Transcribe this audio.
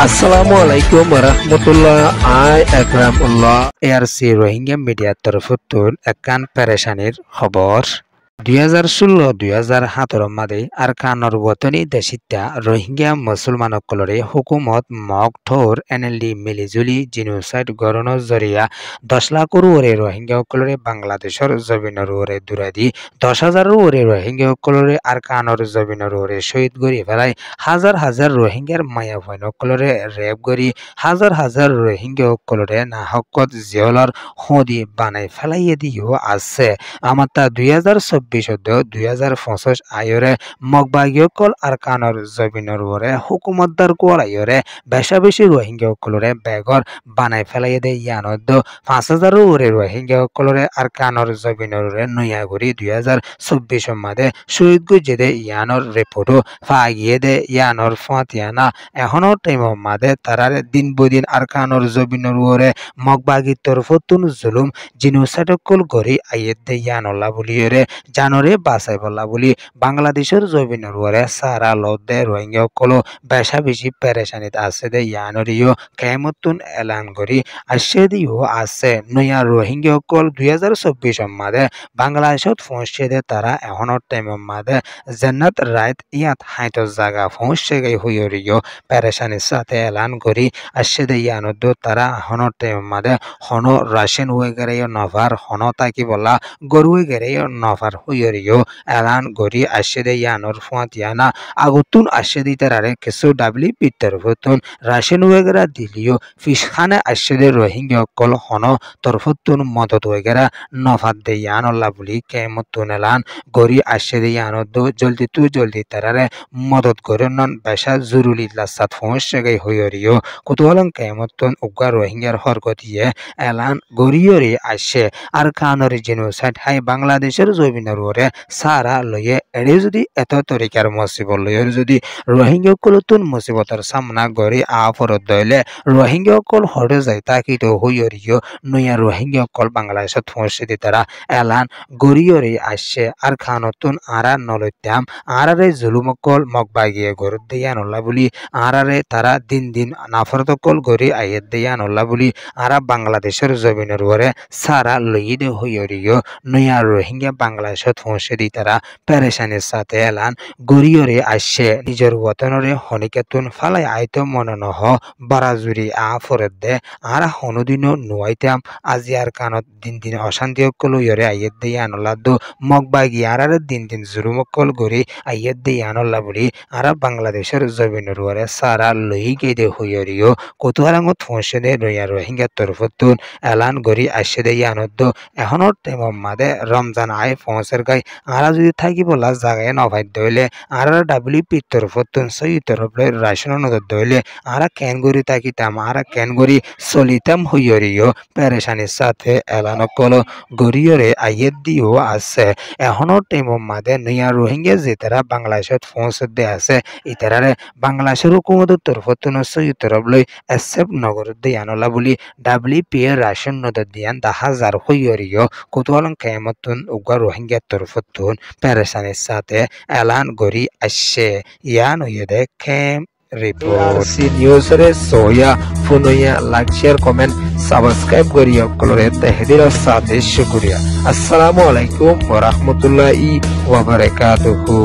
আসসালামু আলাইকুম রহমতুল্লাহ। I একরামুল্লাহ ARC Rohingya মিডিয়ার তরফতুন একান পেরেশানির খবর 2016-2017 মাদে আরকানর বতনি দেশিতা রোহিঙ্গা মুসলমানসকলরে হুকুমত মগ ঠোর এনএলডি মিলিজুলি জিনোসাইড গণনৰ জরিয়া 10 লাখর ওরে রোহিঙ্গাসকলরে বাংলাদেশর জমিনের ওরে দূরে দি 10,000 ওরে রোহিঙ্গাসকলরে আরকানর জমিনের ওরে শহীদ গড়ি ফেলাই হাজার হাজার রোহিঙ্গার মায়া ভয়নসকলরে রেপ গড়ি হাজার হাজার রোহিঙ্গাসকলরে নাহকত জিয়লর হদি বানাই ফেলাইয়ে দিও আছে আমাতা 2024-2025 আয়রে মগবাগীয়কল আরকানর জমিনের ওরে হুকুমতদার কোয়াল আয়রে বেশা বেশি রোহিঙ্গাসকলরে বেগর বানাই ফেলাইয়ে দে ইয়ানদ 5,000 ওরে রোহিঙ্গাসকলরে আরকানর জমিনের ওরে নয়াগুড়ি 2024 মাদে শহীদ গুজে দে ইয়ানর রিপোর্টও ফাগিয়ে দে ইয়ানর ফাতিয়ানা এখনো টাইম মাদে তারারে দিন বদিন আরকানর জমিনের ওরে মগবাগীর তরফতুন জুলুম জিনোসাইডকল গড়ি আইয়েদ দে ইয়ানল্লা বলিয়রে জানরে বাঁচাই বলা বলি বাংলাদেশের জমিনের ওরে সারা লদে রোহিঙ্গাসকল বেশা বেশি পেরেশানিত আছে দে ইয়ানরিও কেমতুন এলান করি আসে দিও আছে নয়া রোহিঙ্গাসকল 2024 মাদে বাংলাদেশত পৌঁছে দে তারা এখনো টাইম মাদে জান্নাত রাইত ইয়াত হাইত জায়গা পৌঁছে গে হইরিও পেরেশানির সাথে এলান করি আসে দে ইয়ানদ তারা এখনো টাইম মাদে হন রাশিয়ান হয়ে গেলে নভার হন তাকি বলা গরু গেরে নফার হইরিও এলান গরি আসে দে ইয়ানোর ফাতিয়ানা আগুতুন আসে দি তারারে কিছু ডাবলি পিতর ফতুন রাশিয়ান ওয়েগেরা দিলিও ফিসখানে আসে দে রোহিঙ্গাসকল হন তরফতুন মদত ওয়েগেরা নফাত দে ইয়ানল্লা বলি কেমতুন এলান গরি আসে দে ইয়ানদ জলদি তারারে মদত করে নন বেশা জরুরি লাসাত পৌঁছে গে হইরিও কুতুহলং কেমতুন উগা রোহিঙ্গার হরগতিয়ে এলান গরিয়রে আসে আর কানরে জিনোসাইড হাই বাংলাদেশের জমিনের ওরে সারা লয়ে এড়ে যদি এত তরিকার মুসিবত লয়ে যদি রোহিঙ্গাসকলতুন মুসিবতের সামনা গড়ি আফরত দইলে রোহিঙ্গাসকল হরে যায় তাকি তো হইরিও নয়া রোহিঙ্গাসকল বাংলাদেশত পৌঁছে দি তারা এলান গড়িয়রে আসছে আর খানতুন আরা নলত্যাম আরারে জুলুমকল মগবাগিয়ে গড় দিয়া নল্লা বলি আরারে তারা দিন দিন নাফরতকল গড়ি আইয়েদ দিয়া নল্লা বলি আরা বাংলাদেশের জমিনের ওরে সারা লই দে হইরিও নয়া রোহিঙ্গা বাংলাদেশত পৌঁছে দি তারা পেরেশানির সাথে এলান গড়িয়রে আসছে নিজের ওতনরে হনিকেতুন ফালাই আইতো মনে নহ বারাজুরি আফরত দে আর হনুদিনও নুয়াইতাম আজি আর কানত দিন দিন অশান্তি অকল ইয়রে আইয়েদ দে আনলাদ মগবাগি আর দিন দিন জুলুমকল গড়ি আইয়েদ দে আনল্লা বলি আর বাংলাদেশের জমিনের ওরে সারা লই গে দে হইরিও কৌতূহলাঙ্গত পৌঁছে দে নয়া রোহিঙ্গার তরফতুন এলান গড়ি আসছে দে আনন্দ এখনো টাইম মাদে রমজান আয় পৌঁছের গাই আরা যদি থাকি বলা জায়গায় নভাই দইলে আর ডাবলি পিত্তর ফতুন সই তরফ রাশন নদর দইলে আরা কেন গড়ি তাকিতাম আরা কেন গড়ি চলিতাম হইরিও পেরেশানির সাথে এলানো কল গড়িয়রে আইয়ের দিও আছে এখনো টাইম মাদে নয়া রোহিঙ্গা যে তারা বাংলাদেশত পৌঁছে দে আছে ইতারারে বাংলাদেশের হুকুমতের তরফতুন সই তরফ লই এসেপ নগর দিয়ে আনলা বলি ডাবলি পিয়ে রাশন নদর দিয়ান 10,000 হইরিও কুতুহলং কেমতুন উগা রোহিঙ্গা তরফতুন পেরেশানির সাথে এলান গড়ি আসছে ইয়ান হইয়ে কেম রিপোর্ট সি নিউজ রে সোয়া ফুনইয়া লাইক শেয়ার কমেন্ট সাবস্ক্রাইব করিয়া কলরে তাহদির সাথে শুকরিয়া। আসসালামু আলাইকুম ওয়া রাহমাতুল্লাহি ওয়া বারাকাতুহু।